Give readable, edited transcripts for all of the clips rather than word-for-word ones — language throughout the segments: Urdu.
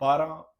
12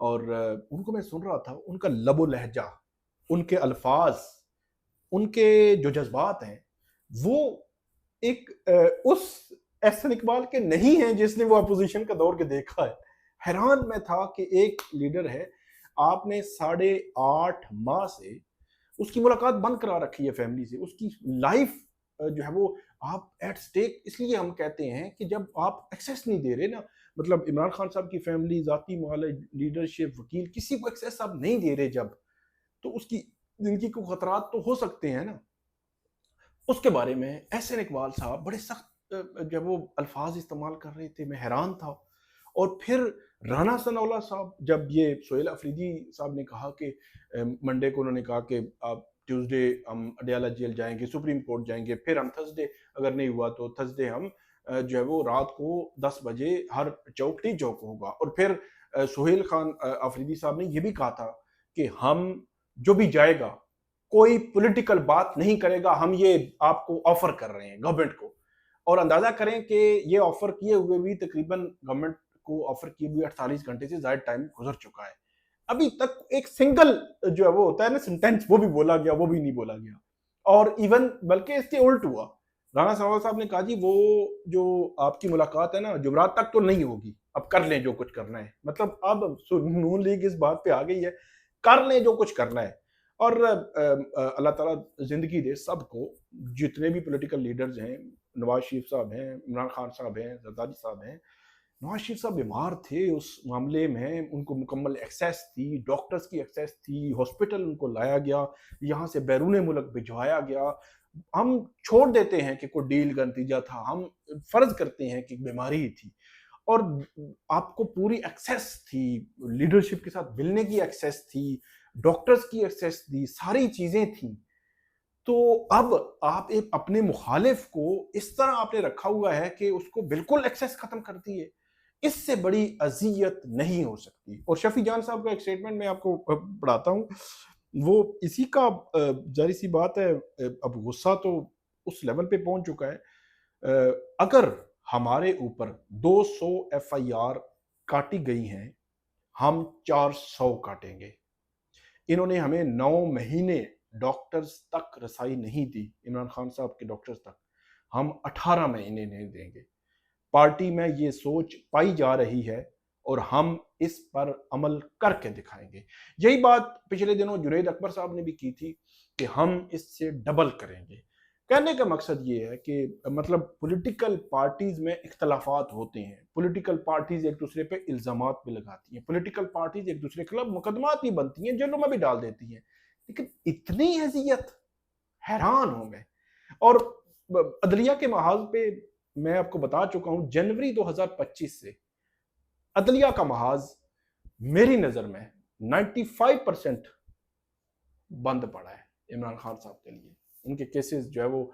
اور ان کو میں سن رہا تھا، ان کا لب و لہجہ، ان کے الفاظ، ان کے جو جذبات ہیں، وہ ایک اس احسن اقبال کے نہیں ہیں جس نے وہ اپوزیشن کا دور کے دیکھا ہے۔ حیران میں تھا کہ ایک لیڈر ہے، آپ نے 8.5 ماہ سے اس کی ملاقات بند کرا رکھی ہے فیملی سے، اس کی لائف جو ہے وہ آپ ایٹ سٹیک، اس لیے ہم کہتے ہیں کہ جب آپ ایکسیس نہیں دے رہے نا، مطلب عمران خان صاحب کی فیملی، ذاتی معالج، لیڈرشپ، وکیل، کسی کو ایکسیس آپ نہیں دے رہے جب، تو اس کی زندگی کو خطرات تو ہو سکتے ہیں نا۔ اس کے بارے میں احسن اقبال صاحب بڑے سخت جب وہ الفاظ استعمال کر رہے تھے، میں حیران تھا۔ اور پھر رانا ثناء اللہ صاحب، جب یہ سہیل افریدی صاحب نے کہا کہ منڈے کو انہوں نے کہا کہ آپ ٹیوزڈے ہم اڈیالہ جیل جائیں گے، سپریم کورٹ جائیں گے، پھر ہم تھرسڈے اگر نہیں ہوا تو تھرسڈے ہم جو ہے وہ رات کو 10 بجے ہر چوک ٹی چوک ہوگا۔ اور پھر سہیل خان افریدی صاحب نے یہ بھی کہا تھا کہ ہم جو بھی جائے گا کوئی پولیٹیکل بات نہیں کرے گا، ہم یہ آپ کو آفر کر رہے ہیں گورنمنٹ کو۔ اور اندازہ کریں کہ یہ آفر کیے ہوئے بھی تقریباً گورنمنٹ کو آفر کیے ہوئے 48 گھنٹے سے زائد ٹائم گزر چکا ہے، ابھی تک ایک سنگل جو ہے وہ ہوتا ہے نا سینٹینس، وہ بھی بولا گیا، وہ بھی نہیں بولا گیا۔ اور ایون بلکہ اس کے الٹ ہوا، رانا ثناء اللہ صاحب نے کہا جی وہ جو آپ کی ملاقات ہے نا جمعرات تک تو نہیں ہوگی، اب کر لیں جو کچھ کرنا ہے۔ مطلب اب نون لیگ اس بات پہ آ گئی ہے، کر لیں جو کچھ کرنا ہے۔ اور اللہ تعالیٰ زندگی دے سب کو، جتنے بھی پولیٹیکل لیڈرز ہیں، نواز شریف صاحب ہیں، عمران خان صاحب ہیں، زرداری صاحب ہیں۔ نواز شریف صاحب بیمار تھے اس معاملے میں، ان کو مکمل ایکسیس تھی، ڈاکٹرز کی ایکسیس تھی، ہاسپٹل ان کو لایا گیا، یہاں سے بیرون ملک بھجوایا گیا۔ ہم چھوڑ دیتے ہیں کہ کوئی ڈیل کا نتیجہ تھا، ہم فرض کرتے ہیں کہ بیماری ہی تھی۔ اور آپ کو پوری ایکسیس تھی، لیڈرشپ کے ساتھ ملنے کی ایکسیس تھی، ڈاکٹرز کی ایکسیس تھی، ساری چیزیں تھیں۔ تو اب آپ ایک اپنے مخالف کو اس طرح آپ نے رکھا ہوا ہے کہ اس کو بالکل ایکسیس ختم کر دی ہے، اس سے بڑی اذیت نہیں ہو سکتی۔ اور شفیع جان صاحب کا ایک سٹیٹمنٹ میں آپ کو پڑھاتا ہوں، وہ اسی کا ظاہر سی بات ہے، اب غصہ تو اس لیول پہ پہنچ چکا ہے۔ اگر ہمارے اوپر 200 ایف آئی آر کاٹی گئی ہیں، ہم 400 کاٹیں گے۔ انہوں نے ہمیں 9 مہینے ڈاکٹرز تک رسائی نہیں دی، عمران خان صاحب کے ڈاکٹرز تک، ہم 18 مہینے نہیں دیں گے۔ پارٹی میں یہ سوچ پائی جا رہی ہے اور ہم اس پر عمل کر کے دکھائیں گے۔ یہی بات پچھلے دنوں جنید اکبر صاحب نے بھی کی تھی کہ ہم اس سے ڈبل کریں گے۔ کہنے کا مقصد یہ ہے کہ مطلب پولیٹیکل پارٹیز میں اختلافات ہوتے ہیں، پولیٹیکل پارٹیز ایک دوسرے پہ الزامات بھی لگاتی ہیں، پولیٹیکل پارٹیز ایک دوسرے کے خلاف مقدمات بھی بنتی ہیں، جیلوں میں بھی ڈال دیتی ہیں، لیکن اتنی اذیت، حیران ہوں میں۔ اور عدلیہ کے محاذ پہ میں آپ کو بتا چکا ہوں، جنوری 2025 سے عدلیہ کا محاذ میری نظر میں 95% بند پڑا ہے عمران خان صاحب کے لیے۔ ان کے کیسز جو ہے وہ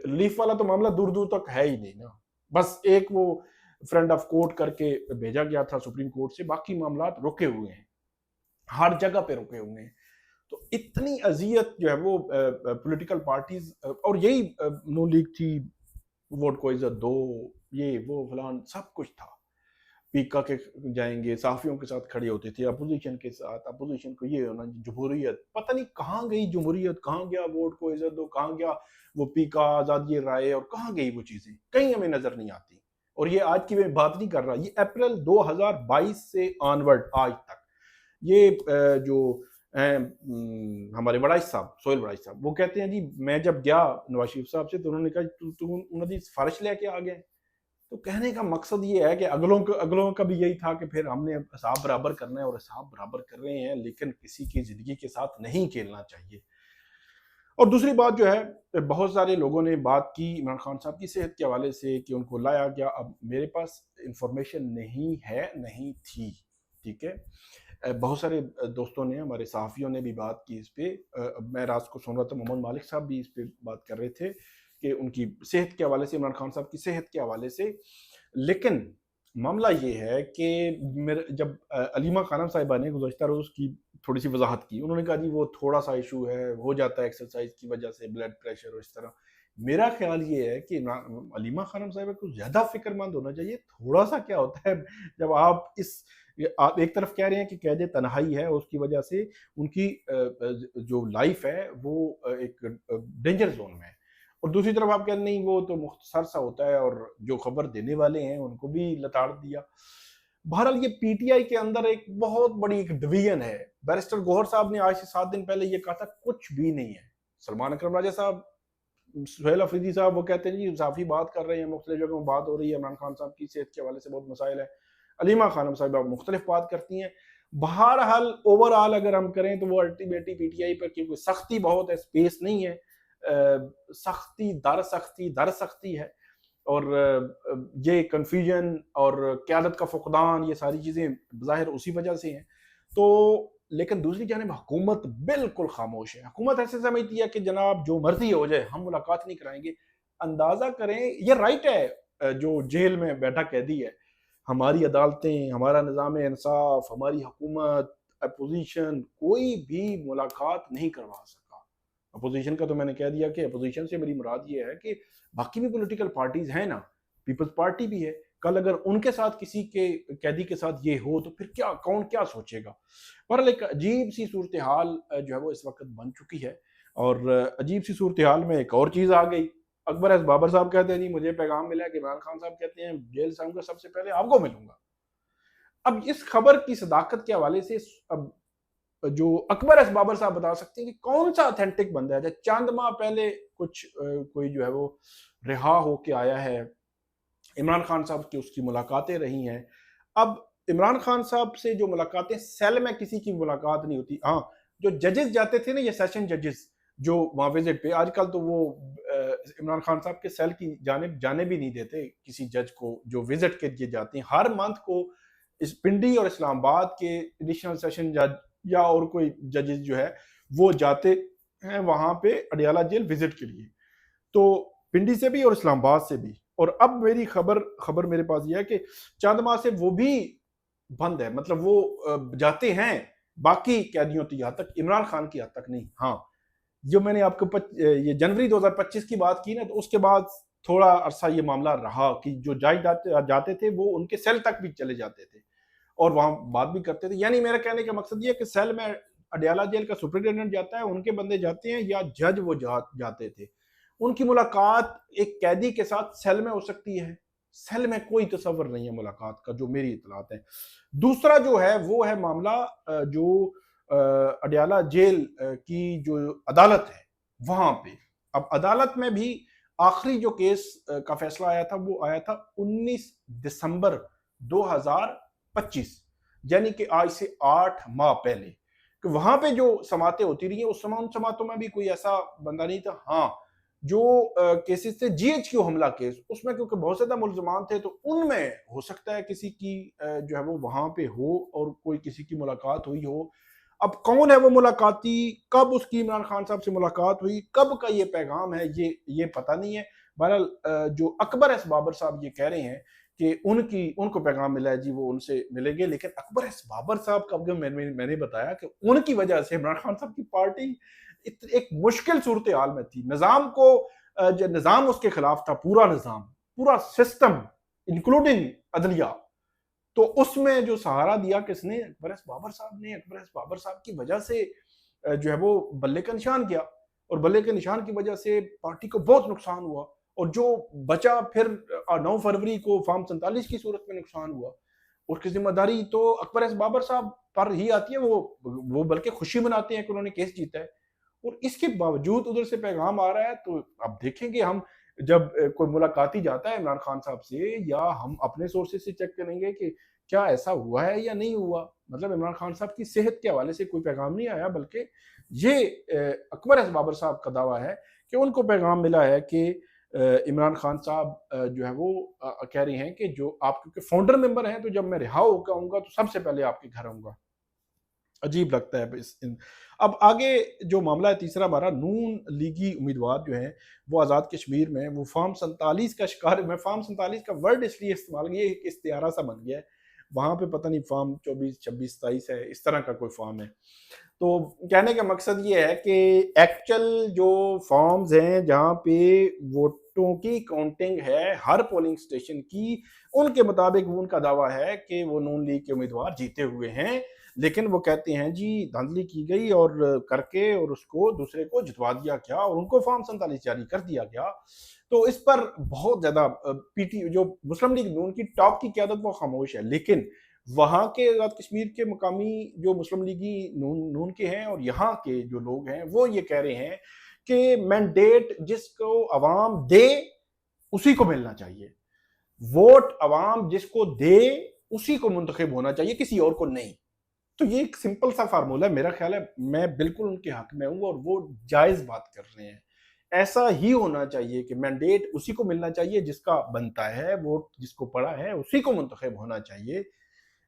ریلیف والا تو معاملہ دور دور تک ہے ہی نہیں نا، بس ایک وہ فرینڈ آف کورٹ کر کے بھیجا گیا تھا سپریم کورٹ سے، باقی معاملات رکے ہوئے ہیں، ہر جگہ پہ رکے ہوئے ہیں۔ تو اتنی اذیت جو ہے وہ پولیٹیکل پارٹیز، اور یہی نون لیگ تھی، ووٹ کو عزت دو، یہ وہ فلان سب کچھ تھا، پیکا کے جائیں گے، صحافیوں کے ساتھ کھڑے ہوتے تھے، اپوزیشن کے ساتھ، اپوزیشن کو یہ ہونا جمہوریت، پتہ نہیں کہاں گئی جمہوریت، کہاں گیا ووٹ کو عزت دو، کہاں گیا وہ پیکا، آزادی رائے، اور کہاں گئی وہ چیزیں، کہیں ہمیں نظر نہیں آتی۔ اور یہ آج کی میں بات نہیں کر رہا، یہ اپریل 2022 سے آنورڈ آج تک، یہ جو ہمارے وڑائچ صاحب، سہیل وڑائچ صاحب، وہ کہتے ہیں جی میں جب گیا نواز شریف صاحب سے تو انہوں نے کہا انہوں نے سفارش لے کے آ گئے۔ تو کہنے کا مقصد یہ ہے کہ اگلوں کا بھی یہی تھا کہ پھر ہم نے حساب برابر کرنا ہے، اور حساب برابر کر رہے ہیں، لیکن کسی کی زندگی کے ساتھ نہیں کھیلنا چاہیے۔ اور دوسری بات جو ہے، بہت سارے لوگوں نے بات کی عمران خان صاحب کی صحت کے حوالے سے کہ ان کو لایا گیا، اب میرے پاس انفارمیشن نہیں ہے، نہیں تھی، ٹھیک ہے۔ بہت سارے دوستوں نے، ہمارے صحافیوں نے بھی بات کی اس پہ، میں رات کو سن رہا تھا، محمد مالک صاحب بھی اس پہ بات کر رہے تھے کہ ان کی صحت کے حوالے سے، عمران خان صاحب کی صحت کے حوالے سے۔ لیکن معاملہ یہ ہے کہ جب علیمہ خانم صاحبہ نے گزشتہ روز کی تھوڑی سی وضاحت کی، انہوں نے کہا جی وہ تھوڑا سا ایشو ہے، ہو جاتا ہے ایکسرسائز کی وجہ سے، بلڈ پریشر اور اس طرح۔ میرا خیال یہ ہے کہ علیمہ خانم صاحبہ کو زیادہ فکر مند ہونا چاہیے، تھوڑا سا کیا ہوتا ہے جب آپ اس آپ ایک طرف کہہ رہے ہیں کہ قید تنہائی ہے، اس کی وجہ سے ان کی جو لائف ہے وہ ایک ڈینجر زون میں ہے، اور دوسری طرف آپ کہہ رہے ہیں نہیں وہ تو مختصر سا ہوتا ہے، اور جو خبر دینے والے ہیں ان کو بھی لتاڑ دیا۔ بہرحال یہ پی ٹی آئی کے اندر ایک بہت بڑی ایک ڈویژن ہے۔ بیرسٹر گوہر صاحب نے آج سے 7 دن پہلے یہ کہا تھا کچھ بھی نہیں ہے۔ سلمان اکرم راجہ صاحب، سہیل افریدی صاحب وہ کہتے ہیں جی اضافی بات کر رہے ہیں، مختلف جگہوں بات ہو رہی ہے، عمران خان صاحب کی صحت کے حوالے سے بہت مسائل ہیں، علیمہ خانم صاحبہ مختلف بات کرتی ہیں۔ بہرحال اوور آل اگر ہم کریں تو وہ الٹیمیٹلی پی ٹی آئی پر کیونکہ سختی بہت ہے، سپیس نہیں ہے، سختی در سختی ہے، اور یہ کنفیوژن اور قیادت کا فقدان، یہ ساری چیزیں بظاہر اسی وجہ سے ہیں۔ تو لیکن دوسری جانب حکومت بالکل خاموش ہے۔ حکومت ایسے سمجھتی ہے کہ جناب جو مرضی ہو جائے ہم ملاقات نہیں کرائیں گے۔ اندازہ کریں، یہ رائٹ ہے جو جیل میں بیٹھا قیدی ہے، ہماری عدالتیں، ہمارا نظام انصاف، ہماری حکومت، اپوزیشن کوئی بھی ملاقات نہیں کروا سکا۔ اپوزیشن کا تو میں نے کہہ دیا کہ اپوزیشن سے میری مراد یہ ہے کہ باقی بھی پولیٹیکل پارٹیز ہیں نا، پیپلز پارٹی بھی ہے، کل اگر ان کے ساتھ کسی کے قیدی کے ساتھ یہ ہو تو پھر کیا کون کیا سوچے گا۔ بہرحال ایک عجیب سی صورتحال جو ہے وہ اس وقت بن چکی ہے، اور عجیب سی صورتحال میں ایک اور چیز آ گئی۔ اکبر ایس بابر صاحب کہتے ہیں جی مجھے پیغام ملا کہ عمران خان صاحب کہتے ہیں جیل سے آؤں گا سب سے پہلے آپ کو ملوں گا۔ اب اس خبر کی صداقت کے حوالے سے اب جو اکبر ایس بابر صاحب بتا سکتے ہیں کہ کون سا اتھینٹک بندہ ہے۔ چند ماہ پہلے کچھ کوئی جو ہے وہ رہا ہو کے آیا ہے، عمران خان صاحب کی اس کی ملاقاتیں رہی ہیں۔ اب عمران خان صاحب سے جو ملاقاتیں، سیل میں کسی کی ملاقات نہیں ہوتی، ہاں جو ججز جاتے تھے نا، یہ سیشن ججز جو وہاں وزٹ پہ، آج کل تو وہ عمران خان صاحب کے سیل کی جانب جانے بھی نہیں دیتے کسی جج کو جو وزٹ کے لیے جاتے ہیں۔ ہر منتھ کو اس پنڈی اور اسلام آباد کے ایڈیشنل سیشن جج یا اور کوئی ججز جو ہے وہ جاتے ہیں وہاں پہ اڈیالہ جیل وزٹ کے لیے، تو پنڈی سے بھی اور اسلام آباد سے بھی۔ اور اب میری خبر میرے پاس یہ ہے کہ چند ماہ سے وہ بھی بند ہے، مطلب وہ جاتے ہیں باقی قیدیوں کی حد تک، عمران خان کی حد تک نہیں۔ ہاں جو میں نے آپ کو یہ جنوری 2025 کی بات کی نا، تو اس کے بعد تھوڑا عرصہ یہ معاملہ رہا کہ جو جاتے تھے وہ ان کے سیل تک بھی چلے جاتے تھے اور وہاں بات بھی کرتے تھے۔ یعنی میرا کہنے کا مقصد یہ ہے کہ سیل میں اڈیالہ جیل کا سپرنٹینڈنٹ جاتا ہے، ان کے بندے جاتے ہیں، یا جج وہ جاتے تھے۔ ان کی ملاقات ایک قیدی کے ساتھ سیل میں ہو سکتی ہے، سیل میں کوئی تصور نہیں ہے ملاقات کا جو میری اطلاعات ہیں۔ دوسرا جو ہے وہ ہے معاملہ جو اڈیالہ جیل کی جو عدالت ہے وہاں پہ۔ اب عدالت میں بھی آخری جو کیس کا فیصلہ آیا تھا وہ آیا تھا 19 دسمبر 2025، یعنی کہ آج سے 8 ماہ پہلے، کہ وہاں پہ جو سماعتیں ہوتی رہی ہیں اس ان سماعتوں میں بھی کوئی ایسا بندہ نہیں تھا۔ ہاں جو کیسز تھے جی ایچ کیو حملہ کیس، اس میں کیونکہ بہت زیادہ ملزمان تھے تو ان میں ہو سکتا ہے کسی کی جو ہے وہ وہاں پہ ہو اور کوئی کسی کی ملاقات ہوئی ہو۔ اب کون ہے وہ ملاقاتی، کب اس کی عمران خان صاحب سے ملاقات ہوئی، کب کا یہ پیغام ہے، یہ پتہ نہیں ہے۔ بہرحال جو اکبر ایس بابر صاحب یہ کہہ رہے ہیں کہ ان کو پیغام ملا ہے جی وہ ان سے ملیں گے، لیکن اکبر ایس بابر صاحب کا میں نے بتایا کہ ان کی وجہ سے عمران خان صاحب کی پارٹی ایک مشکل صورتحال میں تھی۔ نظام اس کے خلاف تھا، پورا نظام، پورا سسٹم انکلوڈنگ عدلیہ، تو اس میں جو سہارا دیا کس نے؟ اکبر ایس بابر صاحب نے۔ اکبر ایس بابر صاحب کی وجہ سے جو ہے وہ بلے کا نشان کیا، اور بلے کے نشان کی وجہ سے پارٹی کو بہت نقصان ہوا، اور جو بچا پھر 9 فروری کو فارم 47 کی صورت میں نقصان ہوا، اس کی ذمہ داری تو اکبر ایس بابر صاحب پر ہی آتی ہے۔ وہ بلکہ خوشی مناتے ہیں کہ انہوں نے کیس جیتا ہے، اور اس کے باوجود ادھر سے پیغام آ رہا ہے۔ تو اب دیکھیں گے ہم جب کوئی ملاقاتی جاتا ہے عمران خان صاحب سے، یا ہم اپنے سورسز سے چیک کریں گے کہ کیا ایسا ہوا ہے یا نہیں ہوا۔ مطلب عمران خان صاحب کی صحت کے حوالے سے کوئی پیغام نہیں آیا، بلکہ یہ اکبر ایس بابر صاحب کا دعویٰ ہے کہ ان کو پیغام ملا ہے کہ عمران خان صاحب جو ہے وہ کہہ رہے ہیں کہ جو آپ کیونکہ فاؤنڈر ممبر ہیں، تو جب میں رہا ہو کے آؤں گا تو سب سے پہلے آپ کے گھر آؤں گا۔ عجیب لگتا ہے۔ اب آگے جو معاملہ ہے تیسرا ہمارا، نون لیگی امیدوار جو ہیں وہ آزاد کشمیر میں وہ فارم 47 کا شکار۔ میں فارم 47 کا ورڈ اس لیے استعمال کیا، ایک استعارہ سا بن گیا ہے۔ وہاں پہ پتہ نہیں فارم 24 26 27 ہے، اس طرح کا کوئی فارم ہے۔ تو کہنے کا مقصد یہ ہے کہ ایکچوئل جو فارمز ہیں جہاں پہ ووٹوں کی کاؤنٹنگ ہے ہر پولنگ اسٹیشن کی، ان کے مطابق ان کا دعویٰ ہے کہ وہ نون لیگ کے امیدوار جیتے ہوئے ہیں، لیکن وہ کہتے ہیں جی دھاندلی کی گئی اور کر کے اور اس کو دوسرے کو جتوا دیا گیا اور ان کو فارم 47 جاری کر دیا گیا۔ تو اس پر بہت زیادہ پی ٹی جو مسلم لیگ نون کی ٹاپ کی قیادت وہ خاموش ہے، لیکن وہاں کے آزاد کشمیر کے مقامی جو مسلم لیگی نون کے ہیں اور یہاں کے جو لوگ ہیں وہ یہ کہہ رہے ہیں کہ مینڈیٹ جس کو عوام دے اسی کو ملنا چاہیے، ووٹ عوام جس کو دے اسی کو منتخب ہونا چاہیے، کسی اور کو نہیں۔ تو یہ ایک سمپل سا فارمولہ ہے، میرا خیال ہے میں بالکل ان کے حق میں ہوں اور وہ جائز بات کر رہے ہیں۔ ایسا ہی ہونا چاہیے کہ مینڈیٹ اسی کو ملنا چاہیے جس کا بنتا ہے، ووٹ جس کو پڑا ہے اسی کو منتخب ہونا چاہیے،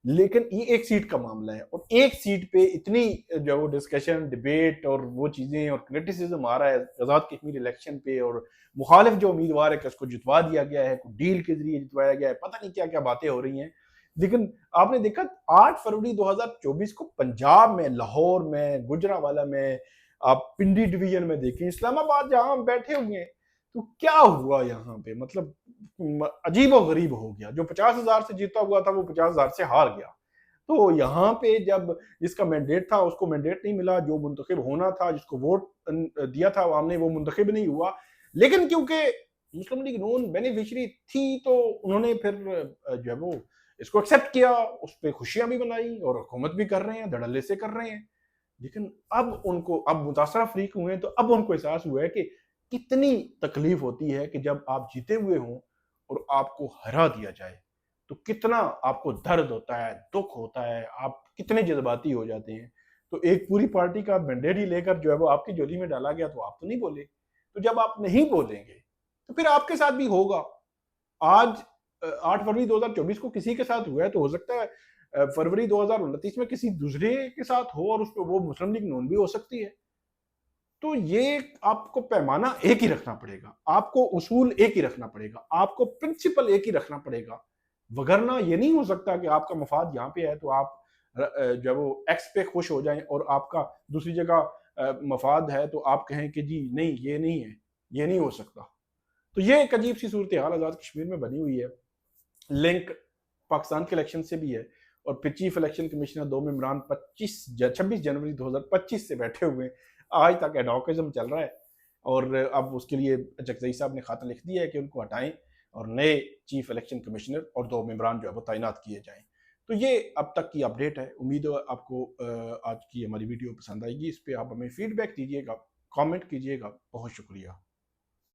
لیکن یہ ایک سیٹ کا معاملہ ہے اور ایک سیٹ پہ اتنی جو وہ ڈسکشن ڈیبیٹ اور وہ چیزیں اور کرٹیسزم آ رہا ہے آزاد کشمیر الیکشن پہ، اور مخالف جو امیدوار ہے کہ اس کو جتوا دیا گیا ہے، کوئی ڈیل کے ذریعے جتوایا گیا ہے، پتہ نہیں کیا کیا باتیں ہو رہی ہیں۔ لیکن آپ نے دیکھا 8 فروری 2024 کو پنجاب میں، لاہور میں، گجرانوالہ میں، آپ پنڈی ڈویژن میں دیکھیں، اسلام آباد جہاں ہم بیٹھے ہوئے ہیں، تو کیا ہوا یہاں پہ؟ مطلب عجیب و غریب ہو گیا۔ جو 50,000 سے جیتا ہوا تھا وہ 50,000 سے ہار گیا۔ تو یہاں پہ جب جس کا مینڈیٹ تھا اس کو مینڈیٹ نہیں ملا، جو منتخب ہونا تھا جس کو ووٹ دیا تھا عوام نے وہ منتخب نہیں ہوا، لیکن کیونکہ مسلم لیگ نون بینیفیشری تھی تو انہوں نے پھر جو ہے وہ اس کو ایکسیپٹ کیا، اس پہ خوشیاں بھی منائی اور حکومت بھی کر رہے ہیں، دھڑلے سے کر رہے ہیں۔ لیکن اب ان کو اب متاثرہ فریق ہوئے ہیں تو اب ان کو احساس ہوا ہے کہ کتنی تکلیف ہوتی ہے کہ جب آپ جیتے ہوئے ہوں اور آپ کو ہرا دیا جائے تو کتنا آپ کو درد ہوتا ہے، دکھ ہوتا ہے، آپ کتنے جذباتی ہو جاتے ہیں۔ تو ایک پوری پارٹی کا مینڈیٹ ہی لے کر جو ہے وہ آپ کی جولی میں ڈالا گیا تو آپ تو نہیں بولے، تو جب آپ نہیں بولیں گے تو پھر آپ کے ساتھ بھی ہوگا۔ آج 8 فروری 2024 کو کسی کے ساتھ ہوا ہے تو ہو سکتا ہے فروری 2029 میں کسی دوسرے کے ساتھ ہو اور اس پہ وہ مسلم لیگ نون بھی ہو سکتی ہے۔ تو یہ آپ کو پیمانہ ایک ہی رکھنا پڑے گا، آپ کو اصول ایک ہی رکھنا پڑے گا، آپ کو پرنسپل ایک ہی رکھنا پڑے گا، وگرنہ یہ نہیں ہو سکتا کہ آپ کا مفاد یہاں پہ ہے تو آپ جو وہ ایکس پہ خوش ہو جائیں اور آپ کا دوسری جگہ مفاد ہے تو آپ کہیں کہ جی نہیں یہ نہیں ہے، یہ نہیں ہو سکتا۔ تو یہ ایک عجیب سی صورتحال آزاد کشمیر میں بنی ہوئی ہے۔ لنک پاکستان کے الیکشن سے بھی ہے اور پھر چیف الیکشن کمشنر 2 ممبران 26 جنوری 2025 سے بیٹھے ہوئے ہیں، آج تک ایڈوکزم چل رہا ہے اور اب اس کے لیے چکزئی صاحب نے خط لکھ دیا ہے کہ ان کو ہٹائیں اور نئے چیف الیکشن کمشنر اور 2 ممبران جو ہے وہ تعینات کیے جائیں۔ تو یہ اب تک کی اپڈیٹ ہے، امید ہے آپ کو آج کی ہماری ویڈیو پسند آئے گی، اس پہ آپ ہمیں فیڈ بیک دیجیے گا، کامنٹ کیجیے گا۔ بہت شکریہ۔